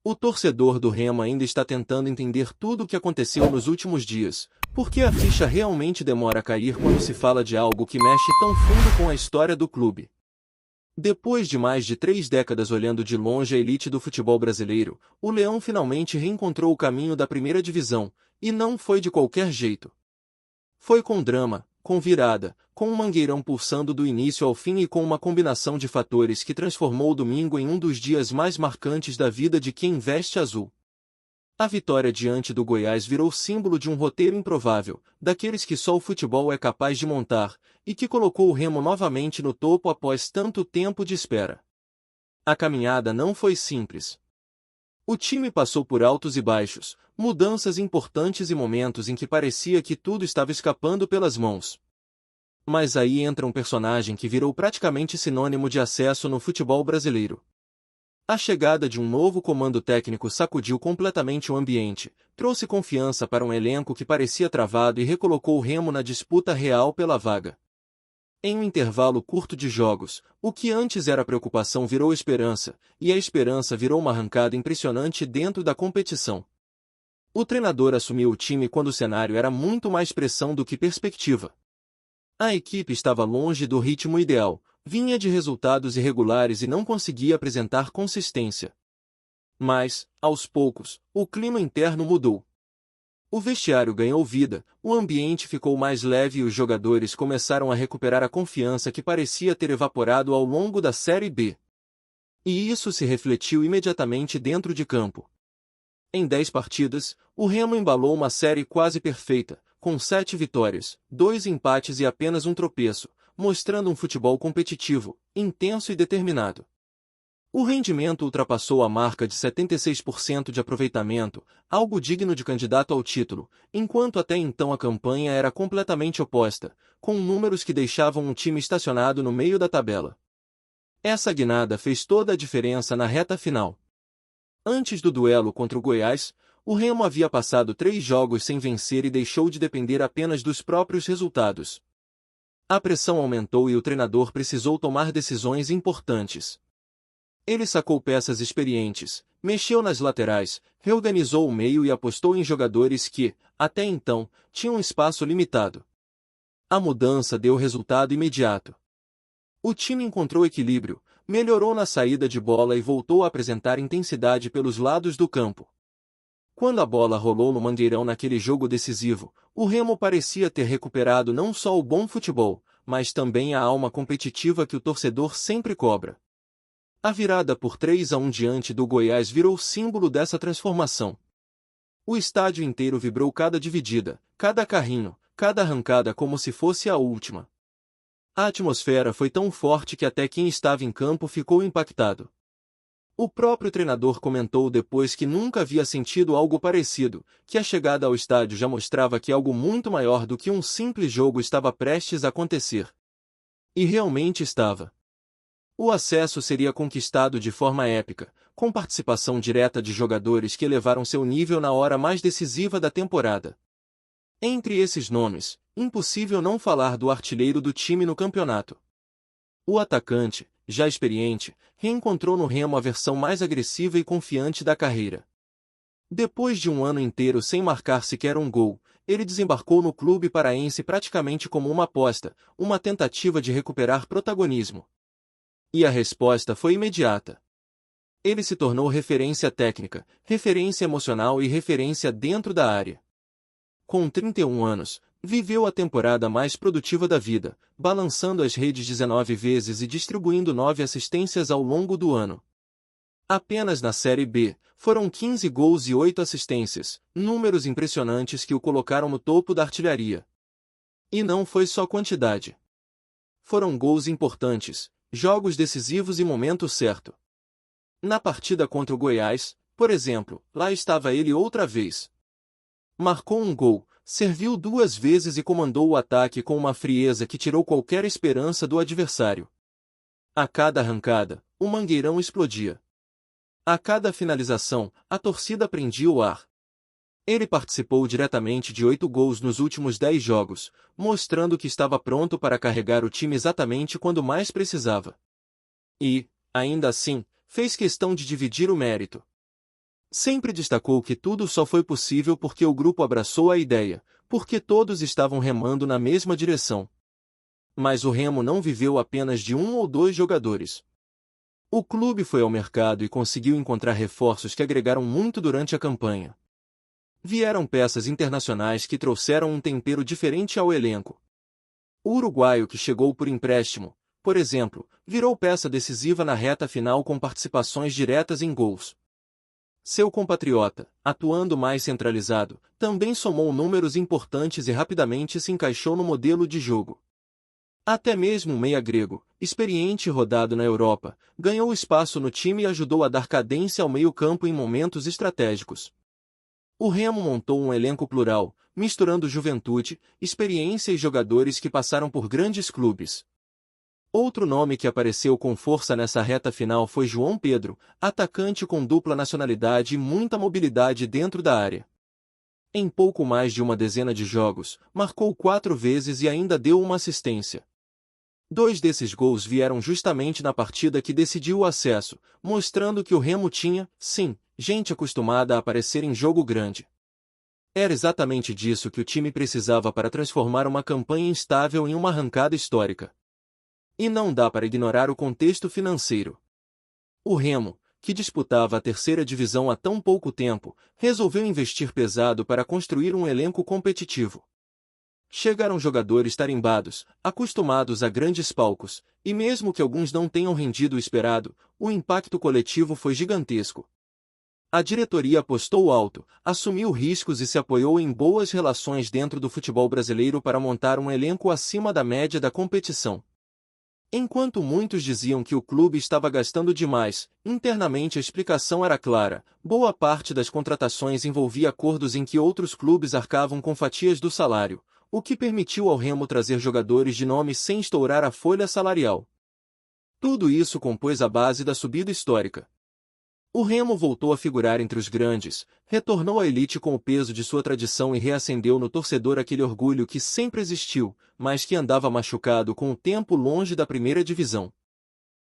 O torcedor do Remo ainda está tentando entender tudo o que aconteceu nos últimos dias, porque a ficha realmente demora a cair quando se fala de algo que mexe tão fundo com a história do clube. Depois de mais de 3 décadas olhando de longe a elite do futebol brasileiro, o Leão finalmente reencontrou o caminho da primeira divisão, e não foi de qualquer jeito. Foi com drama, com virada, com um Mangueirão pulsando do início ao fim e com uma combinação de fatores que transformou o domingo em um dos dias mais marcantes da vida de quem veste azul. A vitória diante do Goiás virou símbolo de um roteiro improvável, daqueles que só o futebol é capaz de montar, e que colocou o Remo novamente no topo após tanto tempo de espera. A caminhada não foi simples. O time passou por altos e baixos, mudanças importantes e momentos em que parecia que tudo estava escapando pelas mãos. Mas aí entra um personagem que virou praticamente sinônimo de acesso no futebol brasileiro. A chegada de um novo comando técnico sacudiu completamente o ambiente, trouxe confiança para um elenco que parecia travado e recolocou o Remo na disputa real pela vaga. Em um intervalo curto de jogos, o que antes era preocupação virou esperança, e a esperança virou uma arrancada impressionante dentro da competição. O treinador assumiu o time quando o cenário era muito mais pressão do que perspectiva. A equipe estava longe do ritmo ideal, vinha de resultados irregulares e não conseguia apresentar consistência. Mas, aos poucos, o clima interno mudou. O vestiário ganhou vida, o ambiente ficou mais leve e os jogadores começaram a recuperar a confiança que parecia ter evaporado ao longo da Série B. E isso se refletiu imediatamente dentro de campo. Em 10 partidas, o Remo embalou uma série quase perfeita, com 7 vitórias, 2 empates e apenas um tropeço, mostrando um futebol competitivo, intenso e determinado. O rendimento ultrapassou a marca de 76% de aproveitamento, algo digno de candidato ao título, enquanto até então a campanha era completamente oposta, com números que deixavam um time estacionado no meio da tabela. Essa guinada fez toda a diferença na reta final. Antes do duelo contra o Goiás, o Remo havia passado 3 jogos sem vencer e deixou de depender apenas dos próprios resultados. A pressão aumentou e o treinador precisou tomar decisões importantes. Ele sacou peças experientes, mexeu nas laterais, reorganizou o meio e apostou em jogadores que, até então, tinham espaço limitado. A mudança deu resultado imediato. O time encontrou equilíbrio, melhorou na saída de bola e voltou a apresentar intensidade pelos lados do campo. Quando a bola rolou no Mangueirão naquele jogo decisivo, o Remo parecia ter recuperado não só o bom futebol, mas também a alma competitiva que o torcedor sempre cobra. A virada por 3-1 diante do Goiás virou símbolo dessa transformação. O estádio inteiro vibrou cada dividida, cada carrinho, cada arrancada como se fosse a última. A atmosfera foi tão forte que até quem estava em campo ficou impactado. O próprio treinador comentou depois que nunca havia sentido algo parecido, que a chegada ao estádio já mostrava que algo muito maior do que um simples jogo estava prestes a acontecer. E realmente estava. O acesso seria conquistado de forma épica, com participação direta de jogadores que elevaram seu nível na hora mais decisiva da temporada. Entre esses nomes, impossível não falar do artilheiro do time no campeonato. O atacante, já experiente, reencontrou no Remo a versão mais agressiva e confiante da carreira. Depois de um ano inteiro sem marcar sequer um gol, ele desembarcou no clube paraense praticamente como uma aposta, uma tentativa de recuperar protagonismo. E a resposta foi imediata. Ele se tornou referência técnica, referência emocional e referência dentro da área. Com 31 anos, viveu a temporada mais produtiva da vida, balançando as redes 19 vezes e distribuindo 9 assistências ao longo do ano. Apenas na Série B, foram 15 gols e 8 assistências, números impressionantes que o colocaram no topo da artilharia. E não foi só quantidade. Foram gols importantes, jogos decisivos e momento certo. Na partida contra o Goiás, por exemplo, lá estava ele outra vez. Marcou um gol, serviu 2 vezes e comandou o ataque com uma frieza que tirou qualquer esperança do adversário. A cada arrancada, o Mangueirão explodia. A cada finalização, a torcida prendia o ar. Ele participou diretamente de 8 gols nos últimos 10 jogos, mostrando que estava pronto para carregar o time exatamente quando mais precisava. E, ainda assim, fez questão de dividir o mérito. Sempre destacou que tudo só foi possível porque o grupo abraçou a ideia, porque todos estavam remando na mesma direção. Mas o Remo não viveu apenas de um ou dois jogadores. O clube foi ao mercado e conseguiu encontrar reforços que agregaram muito durante a campanha. Vieram peças internacionais que trouxeram um tempero diferente ao elenco. O uruguaio que chegou por empréstimo, por exemplo, virou peça decisiva na reta final com participações diretas em gols. Seu compatriota, atuando mais centralizado, também somou números importantes e rapidamente se encaixou no modelo de jogo. Até mesmo o meia grego, experiente e rodado na Europa, ganhou espaço no time e ajudou a dar cadência ao meio-campo em momentos estratégicos. O Remo montou um elenco plural, misturando juventude, experiência e jogadores que passaram por grandes clubes. Outro nome que apareceu com força nessa reta final foi João Pedro, atacante com dupla nacionalidade e muita mobilidade dentro da área. Em pouco mais de uma dezena de jogos, marcou 4 vezes e ainda deu uma assistência. 2 desses gols vieram justamente na partida que decidiu o acesso, mostrando que o Remo tinha, sim, gente acostumada a aparecer em jogo grande. Era exatamente disso que o time precisava para transformar uma campanha instável em uma arrancada histórica. E não dá para ignorar o contexto financeiro. O Remo, que disputava a terceira divisão há tão pouco tempo, resolveu investir pesado para construir um elenco competitivo. Chegaram jogadores tarimbados, acostumados a grandes palcos, e mesmo que alguns não tenham rendido o esperado, o impacto coletivo foi gigantesco. A diretoria apostou alto, assumiu riscos e se apoiou em boas relações dentro do futebol brasileiro para montar um elenco acima da média da competição. Enquanto muitos diziam que o clube estava gastando demais, internamente a explicação era clara: boa parte das contratações envolvia acordos em que outros clubes arcavam com fatias do salário, o que permitiu ao Remo trazer jogadores de nome sem estourar a folha salarial. Tudo isso compôs a base da subida histórica. O Remo voltou a figurar entre os grandes, retornou à elite com o peso de sua tradição e reacendeu no torcedor aquele orgulho que sempre existiu, mas que andava machucado com o tempo longe da primeira divisão.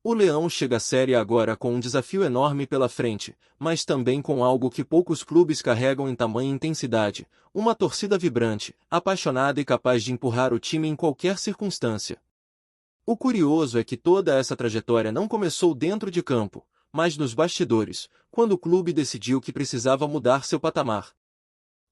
O Leão chega à Série A agora com um desafio enorme pela frente, mas também com algo que poucos clubes carregam em tamanha intensidade: uma torcida vibrante, apaixonada e capaz de empurrar o time em qualquer circunstância. O curioso é que toda essa trajetória não começou dentro de campo, mas nos bastidores, quando o clube decidiu que precisava mudar seu patamar.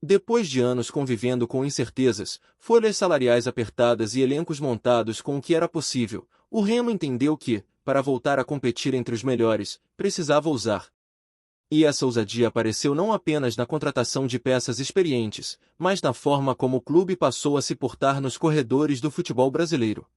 Depois de anos convivendo com incertezas, folhas salariais apertadas e elencos montados com o que era possível, o Remo entendeu que, para voltar a competir entre os melhores, precisava ousar. E essa ousadia apareceu não apenas na contratação de peças experientes, mas na forma como o clube passou a se portar nos corredores do futebol brasileiro.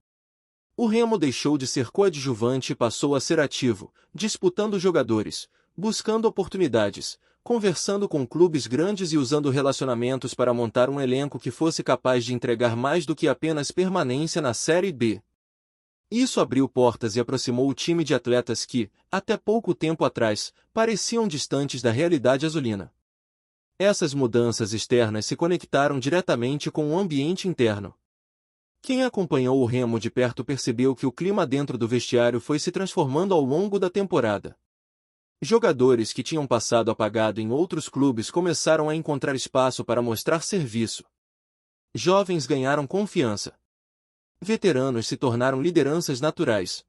O Remo deixou de ser coadjuvante e passou a ser ativo, disputando jogadores, buscando oportunidades, conversando com clubes grandes e usando relacionamentos para montar um elenco que fosse capaz de entregar mais do que apenas permanência na Série B. Isso abriu portas e aproximou o time de atletas que, até pouco tempo atrás, pareciam distantes da realidade azulina. Essas mudanças externas se conectaram diretamente com o ambiente interno. Quem acompanhou o Remo de perto percebeu que o clima dentro do vestiário foi se transformando ao longo da temporada. Jogadores que tinham passado apagado em outros clubes começaram a encontrar espaço para mostrar serviço. Jovens ganharam confiança. Veteranos se tornaram lideranças naturais.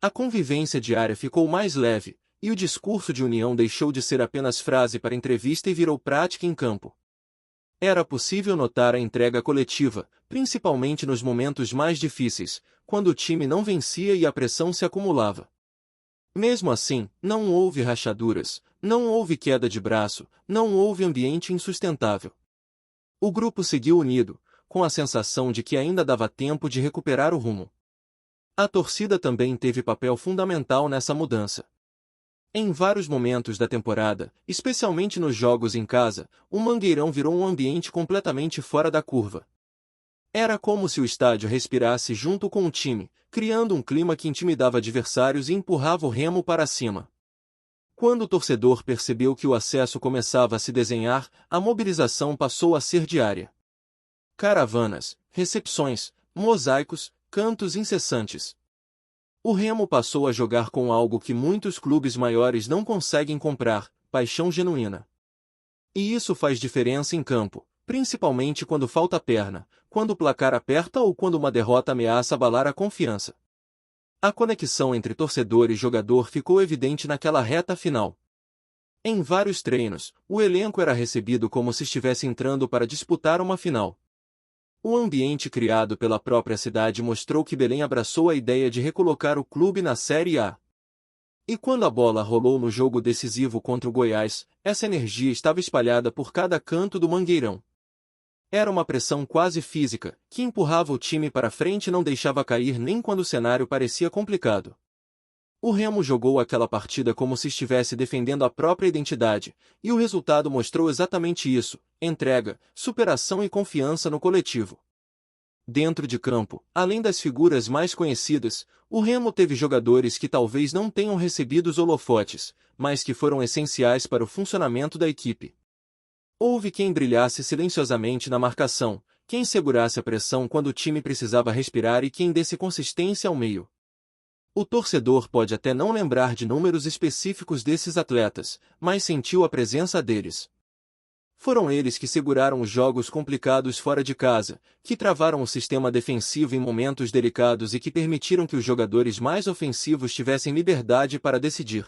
A convivência diária ficou mais leve, e o discurso de união deixou de ser apenas frase para entrevista e virou prática em campo. Era possível notar a entrega coletiva, principalmente nos momentos mais difíceis, quando o time não vencia e a pressão se acumulava. Mesmo assim, não houve rachaduras, não houve queda de braço, não houve ambiente insustentável. O grupo seguiu unido, com a sensação de que ainda dava tempo de recuperar o rumo. A torcida também teve papel fundamental nessa mudança. Em vários momentos da temporada, especialmente nos jogos em casa, o Mangueirão virou um ambiente completamente fora da curva. Era como se o estádio respirasse junto com o time, criando um clima que intimidava adversários e empurrava o Remo para cima. Quando o torcedor percebeu que o acesso começava a se desenhar, a mobilização passou a ser diária. Caravanas, recepções, mosaicos, cantos incessantes. O Remo passou a jogar com algo que muitos clubes maiores não conseguem comprar: paixão genuína. E isso faz diferença em campo, principalmente quando falta perna, quando o placar aperta ou quando uma derrota ameaça abalar a confiança. A conexão entre torcedor e jogador ficou evidente naquela reta final. Em vários treinos, o elenco era recebido como se estivesse entrando para disputar uma final. O ambiente criado pela própria cidade mostrou que Belém abraçou a ideia de recolocar o clube na Série A. E quando a bola rolou no jogo decisivo contra o Goiás, essa energia estava espalhada por cada canto do Mangueirão. Era uma pressão quase física, que empurrava o time para frente e não deixava cair nem quando o cenário parecia complicado. O Remo jogou aquela partida como se estivesse defendendo a própria identidade, e o resultado mostrou exatamente isso: entrega, superação e confiança no coletivo. Dentro de campo, além das figuras mais conhecidas, o Remo teve jogadores que talvez não tenham recebido os holofotes, mas que foram essenciais para o funcionamento da equipe. Houve quem brilhasse silenciosamente na marcação, quem segurasse a pressão quando o time precisava respirar e quem desse consistência ao meio. O torcedor pode até não lembrar de números específicos desses atletas, mas sentiu a presença deles. Foram eles que seguraram os jogos complicados fora de casa, que travaram o sistema defensivo em momentos delicados e que permitiram que os jogadores mais ofensivos tivessem liberdade para decidir.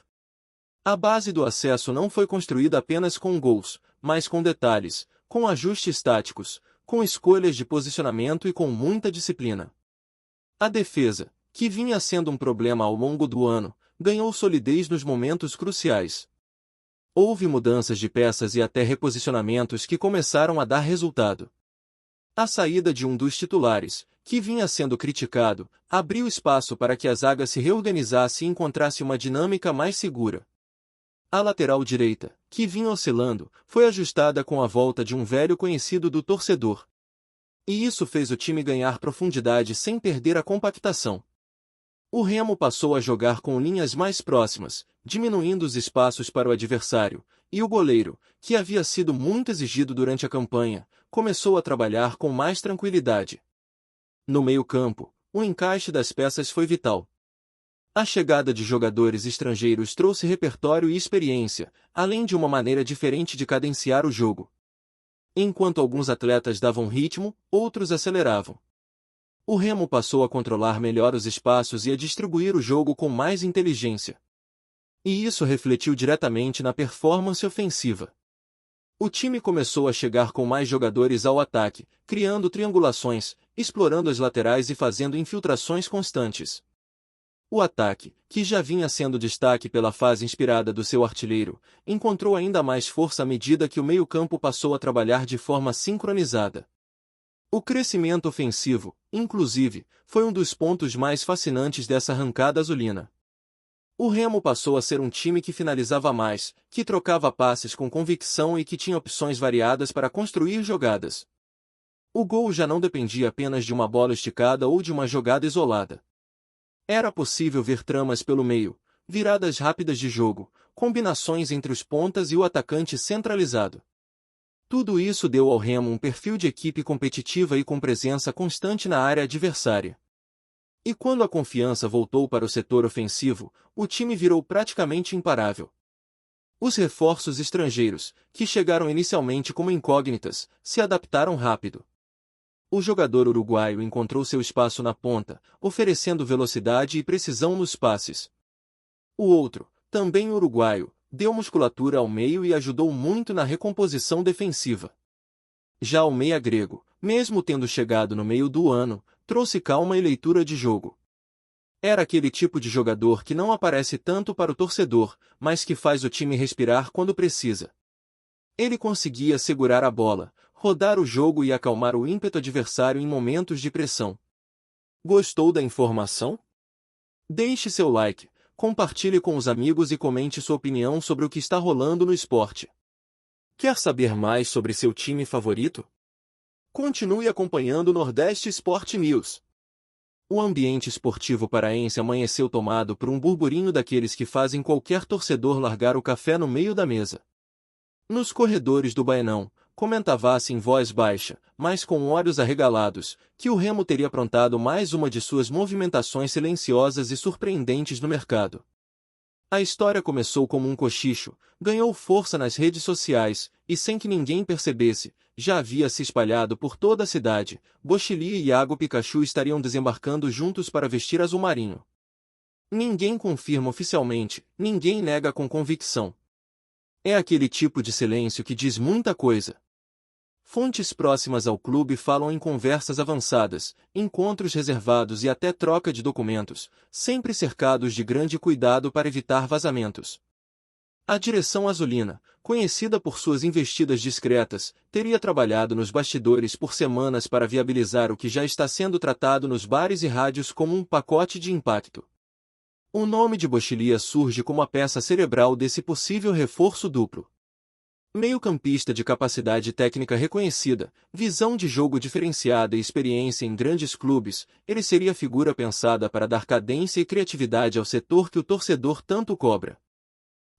A base do acesso não foi construída apenas com gols, mas com detalhes, com ajustes táticos, com escolhas de posicionamento e com muita disciplina. A defesa, que vinha sendo um problema ao longo do ano, ganhou solidez nos momentos cruciais. Houve mudanças de peças e até reposicionamentos que começaram a dar resultado. A saída de um dos titulares, que vinha sendo criticado, abriu espaço para que a zaga se reorganizasse e encontrasse uma dinâmica mais segura. A lateral direita, que vinha oscilando, foi ajustada com a volta de um velho conhecido do torcedor. E isso fez o time ganhar profundidade sem perder a compactação. O Remo passou a jogar com linhas mais próximas, diminuindo os espaços para o adversário, e o goleiro, que havia sido muito exigido durante a campanha, começou a trabalhar com mais tranquilidade. No meio-campo, o encaixe das peças foi vital. A chegada de jogadores estrangeiros trouxe repertório e experiência, além de uma maneira diferente de cadenciar o jogo. Enquanto alguns atletas davam ritmo, outros aceleravam. O Remo passou a controlar melhor os espaços e a distribuir o jogo com mais inteligência. E isso refletiu diretamente na performance ofensiva. O time começou a chegar com mais jogadores ao ataque, criando triangulações, explorando as laterais e fazendo infiltrações constantes. O ataque, que já vinha sendo destaque pela fase inspirada do seu artilheiro, encontrou ainda mais força à medida que o meio-campo passou a trabalhar de forma sincronizada. O crescimento ofensivo, inclusive, foi um dos pontos mais fascinantes dessa arrancada azulina. O Remo passou a ser um time que finalizava mais, que trocava passes com convicção e que tinha opções variadas para construir jogadas. O gol já não dependia apenas de uma bola esticada ou de uma jogada isolada. Era possível ver tramas pelo meio, viradas rápidas de jogo, combinações entre os pontas e o atacante centralizado. Tudo isso deu ao Remo um perfil de equipe competitiva e com presença constante na área adversária. E quando a confiança voltou para o setor ofensivo, o time virou praticamente imparável. Os reforços estrangeiros, que chegaram inicialmente como incógnitas, se adaptaram rápido. O jogador uruguaio encontrou seu espaço na ponta, oferecendo velocidade e precisão nos passes. O outro, também uruguaio, deu musculatura ao meio e ajudou muito na recomposição defensiva. Já o meia grego, mesmo tendo chegado no meio do ano, trouxe calma e leitura de jogo. Era aquele tipo de jogador que não aparece tanto para o torcedor, mas que faz o time respirar quando precisa. Ele conseguia segurar a bola, rodar o jogo e acalmar o ímpeto adversário em momentos de pressão. Gostou da informação? Deixe seu like, compartilhe com os amigos e comente sua opinião sobre o que está rolando no esporte. Quer saber mais sobre seu time favorito? Continue acompanhando o Nordeste Sport News. O ambiente esportivo paraense amanheceu tomado por um burburinho daqueles que fazem qualquer torcedor largar o café no meio da mesa. Nos corredores do Baenão, comentava-se em voz baixa, mas com olhos arregalados, que o Remo teria aprontado mais uma de suas movimentações silenciosas e surpreendentes no mercado. A história começou como um cochicho, ganhou força nas redes sociais, e sem que ninguém percebesse, já havia se espalhado por toda a cidade. Bochili e Iago Pikachu estariam desembarcando juntos para vestir azul marinho. Ninguém confirma oficialmente, ninguém nega com convicção. É aquele tipo de silêncio que diz muita coisa. Fontes próximas ao clube falam em conversas avançadas, encontros reservados e até troca de documentos, sempre cercados de grande cuidado para evitar vazamentos. A direção azulina, conhecida por suas investidas discretas, teria trabalhado nos bastidores por semanas para viabilizar o que já está sendo tratado nos bares e rádios como um pacote de impacto. O nome de Bochilha surge como a peça cerebral desse possível reforço duplo. Meio-campista de capacidade técnica reconhecida, visão de jogo diferenciada e experiência em grandes clubes, ele seria a figura pensada para dar cadência e criatividade ao setor que o torcedor tanto cobra.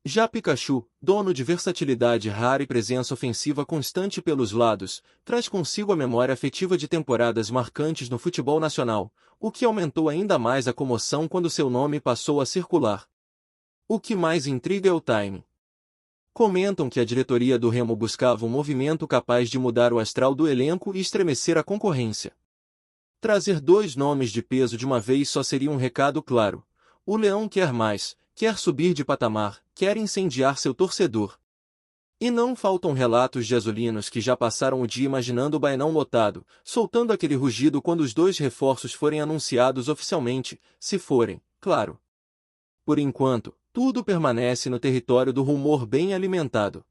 Já Pikachu, dono de versatilidade rara e presença ofensiva constante pelos lados, traz consigo a memória afetiva de temporadas marcantes no futebol nacional, o que aumentou ainda mais a comoção quando seu nome passou a circular. O que mais intriga é o timing. Comentam que a diretoria do Remo buscava um movimento capaz de mudar o astral do elenco e estremecer a concorrência. Trazer dois nomes de peso de uma vez só seria um recado claro. O Leão quer mais, quer subir de patamar, quer incendiar seu torcedor. E não faltam relatos de azulinos que já passaram o dia imaginando o Baenão lotado, soltando aquele rugido quando os dois reforços forem anunciados oficialmente, se forem, claro. Por enquanto, tudo permanece no território do rumor bem alimentado.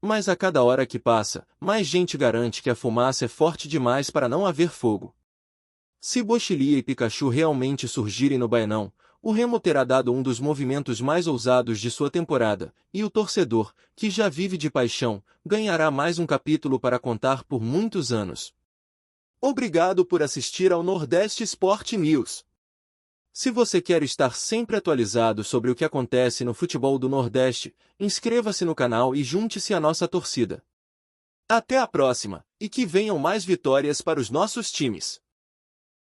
Mas a cada hora que passa, mais gente garante que a fumaça é forte demais para não haver fogo. Se Bochilha e Pikachu realmente surgirem no Baenão, o Remo terá dado um dos movimentos mais ousados de sua temporada, e o torcedor, que já vive de paixão, ganhará mais um capítulo para contar por muitos anos. Obrigado por assistir ao Nordeste Sport News. Se você quer estar sempre atualizado sobre o que acontece no futebol do Nordeste, inscreva-se no canal e junte-se à nossa torcida. Até a próxima, e que venham mais vitórias para os nossos times!